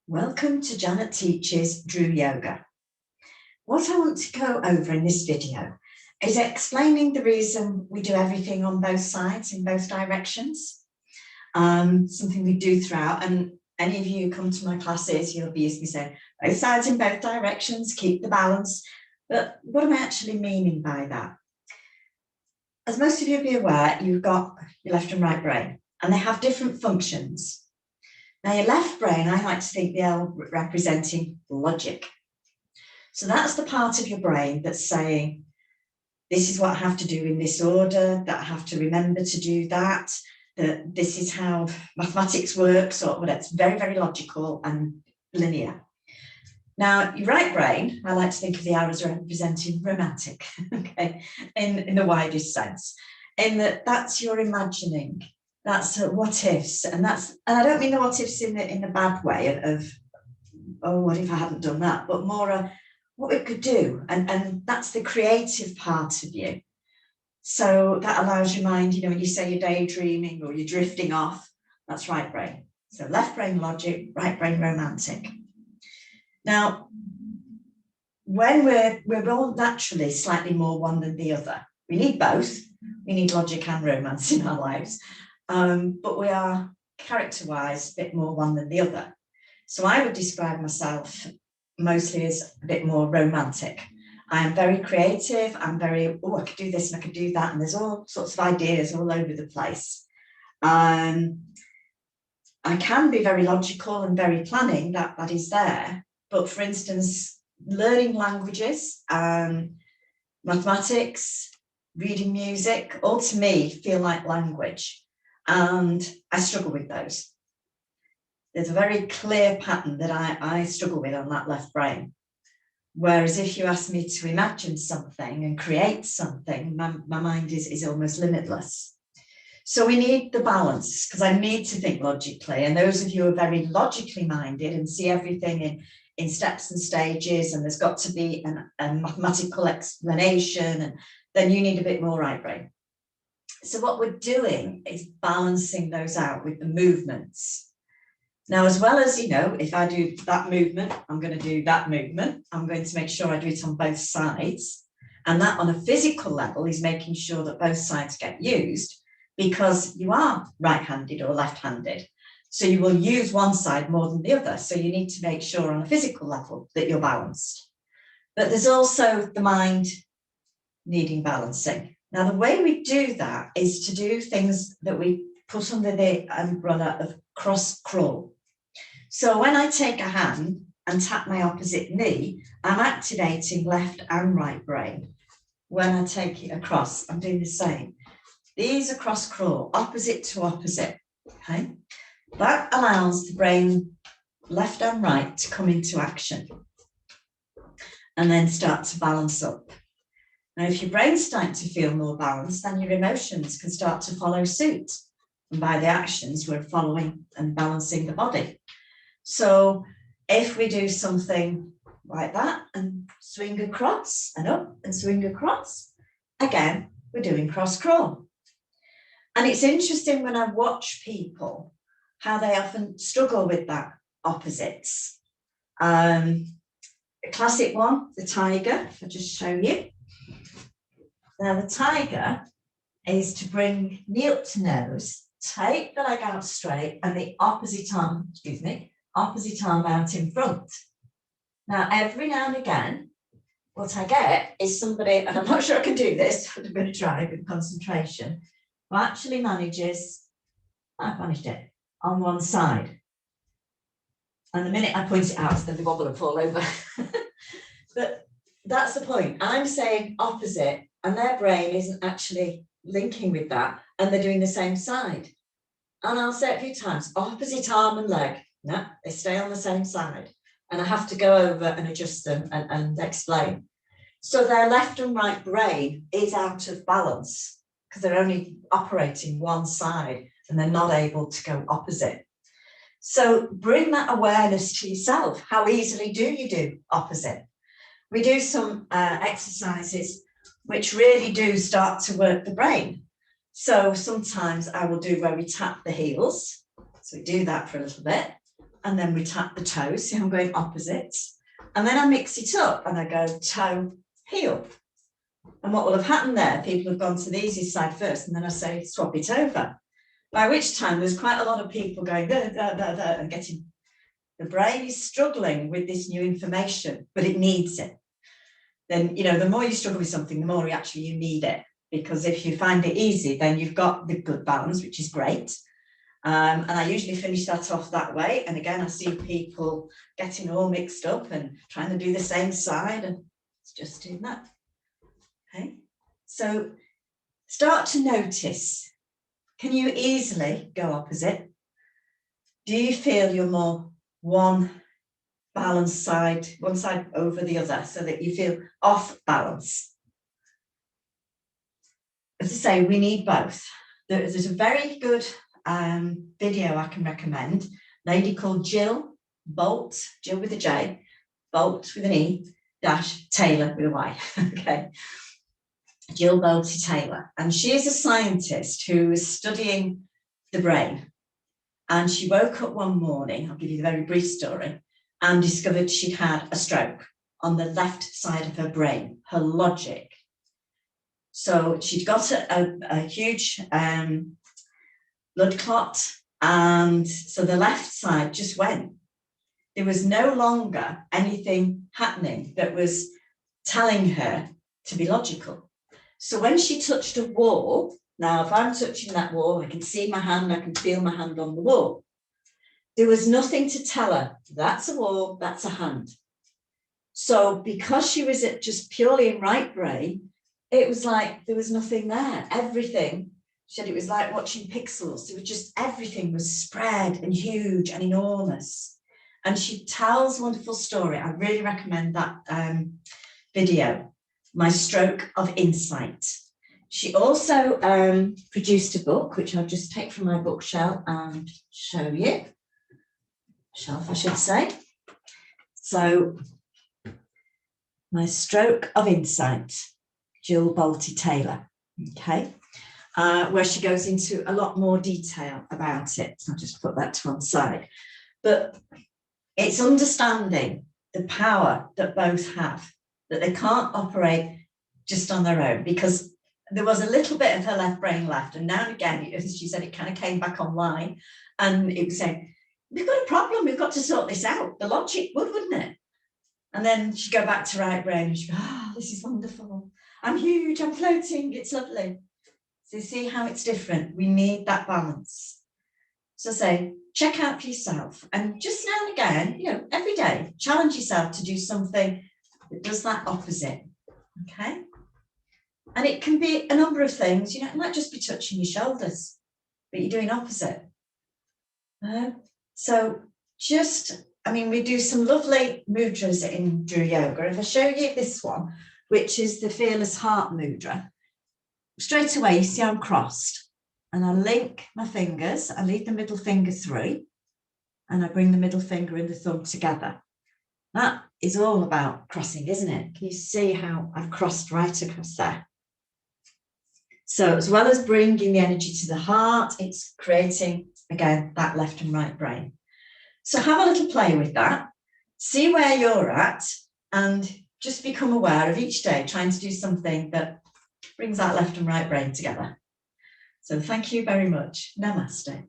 Welcome to Janet Teaches DRU Yoga. What I want to go over in this video is explaining the reason we do everything on both sides, in both directions. Something we do throughout, and any of you come to my classes, you'll be used to saying both sides in both directions, keep the balance. But what am I actually meaning by that? As most of you will be aware, you've got your left and right brain, and they have different functions. Now, your left brain, I like to think they're representing logic. So that's the part of your brain that's saying, this is what I have to do in this order, that I have to remember to do that this is how mathematics works, or whatever. It's very, very logical and linear. Now, your right brain, I like to think of the arrows representing romantic, okay, in the widest sense, in that that's your imagining. That's what ifs, and I don't mean the what ifs in the bad way of oh, what if I hadn't done that, but more what we could do, and that's the creative part of you. So that allows your mind, when you say you're daydreaming or you're drifting off, that's right brain. So left brain logic, right brain romantic. Now, when we're all naturally slightly more one than the other, we need both. We need logic and romance in our lives. But we are character-wise a bit more one than the other. So I would describe myself mostly as a bit more romantic. I am very creative. I'm very, I could do this and I could do that. And there's all sorts of ideas all over the place. I can be very logical and very planning, that is there. But for instance, learning languages, mathematics, reading music, all to me feel like language. And I struggle with those. There's a very clear pattern that I struggle with on that left brain. Whereas if you ask me to imagine something and create something, my mind is almost limitless. So we need the balance, because I need to think logically. And those of you who are very logically minded and see everything in steps and stages, and there's got to be a mathematical explanation, and then you need a bit more right brain. So what we're doing is balancing those out with the movements. Now, as well as, if I do that movement, I'm going to do that movement. I'm going to make sure I do it on both sides. And that on a physical level is making sure that both sides get used, because you are right-handed or left-handed. So you will use one side more than the other. So you need to make sure on a physical level that you're balanced. But there's also the mind needing balancing. Now, the way we do that is to do things that we put under the umbrella of cross-crawl. So when I take a hand and tap my opposite knee, I'm activating left and right brain. When I take it across, I'm doing the same. These are cross-crawl, opposite to opposite, okay? That allows the brain, left and right, to come into action and then start to balance up. Now, if your brain's starting to feel more balanced, then your emotions can start to follow suit. And by the actions, we're following and balancing the body. So if we do something like that and swing across and up and swing across, again, we're doing cross-crawl. And it's interesting when I watch people, how they often struggle with that opposites. A classic one, the tiger, if I just show you. Now, the tiger is to bring knee up to nose, take the leg out straight, and the opposite arm out in front. Now, every now and again, what I get is somebody, and I'm not sure I can do this, but I'm going to try with concentration, who actually manages, I've managed it, on one side. And the minute I point it out, then they wobble and fall over. But that's the point. I'm saying opposite, and their brain isn't actually linking with that, and they're doing the same side. And I'll say it a few times, opposite arm and leg. No, they stay on the same side. And I have to go over and adjust them and explain. So their left and right brain is out of balance because they're only operating one side and they're not able to go opposite. So bring that awareness to yourself. How easily do you do opposite? We do some exercises which really do start to work the brain. So sometimes I will do where we tap the heels. So we do that for a little bit. and then we tap the toes. See, I'm going opposites. And then I mix it up and I go toe, heel. And what will have happened there, people have gone to the easiest side first, and then I say, swap it over. By which time there's quite a lot of people going, da, da, da, da, and getting, the brain is struggling with this new information, but it needs it. Then, you know, the more you struggle with something, the more actually you need it. Because if you find it easy, then you've got the good balance, which is great. And I usually finish that off that way. And again, I see people getting all mixed up and trying to do the same side, and it's just doing that. Okay, so start to notice. Can you easily go opposite? Do you feel you're more one balanced side, one side over the other, so that you feel off balance? As I say, we need both. There's a very good video I can recommend. A lady called Jill Jill with a J, Bolt with an E, dash Taylor with a Y. Okay. Jill Bolte-Taylor, and she is a scientist who is studying the brain, and she woke up one morning, I'll give you the very brief story, and discovered she'd had a stroke on the left side of her brain, her logic. So she'd got a huge blood clot, and so the left side just went. There was no longer anything happening that was telling her to be logical. So when she touched a wall, now if I'm touching that wall, I can see my hand, I can feel my hand on the wall. There was nothing to tell her, that's a wall, that's a hand. So because she was just purely in right brain, it was like there was nothing there. Everything, she said it was like watching pixels. It was just, everything was spread and huge and enormous. And she tells a wonderful story. I really recommend that video. My Stroke of Insight. She also produced a book, which I'll just take from my bookshelf and show you. Shelf, I should say. So, My Stroke of Insight, Jill Bolte-Taylor. Okay, where she goes into a lot more detail about it. I'll just put that to one side. But it's understanding the power that both have, that they can't operate just on their own, because there was a little bit of her left brain left, and now and again, as she said, it kind of came back online, and it was saying, we've got a problem, we've got to sort this out. The logic would, wouldn't it? And then she'd go back to right brain and she'd go, oh, this is wonderful. I'm huge, I'm floating, it's lovely. So you see how it's different. We need that balance. So say, check out for yourself, and just now and again, you know, every day, challenge yourself to do something that does that opposite. Okay, and it can be a number of things. You know, it might just be touching your shoulders, but you're doing opposite. So just, I mean, we do some lovely mudras in DRU Yoga. If I show you this one, which is the Fearless Heart Mudra, straight away you see I'm crossed, and I link my fingers. I lead the middle finger through, and I bring the middle finger and the thumb together. That is all about crossing, isn't it? Can you see how I've crossed right across there? So as well as bringing the energy to the heart, it's creating, again, that left and right brain. So have a little play with that. See where you're at, and just become aware of each day trying to do something that brings that left and right brain together. So thank you very much. Namaste.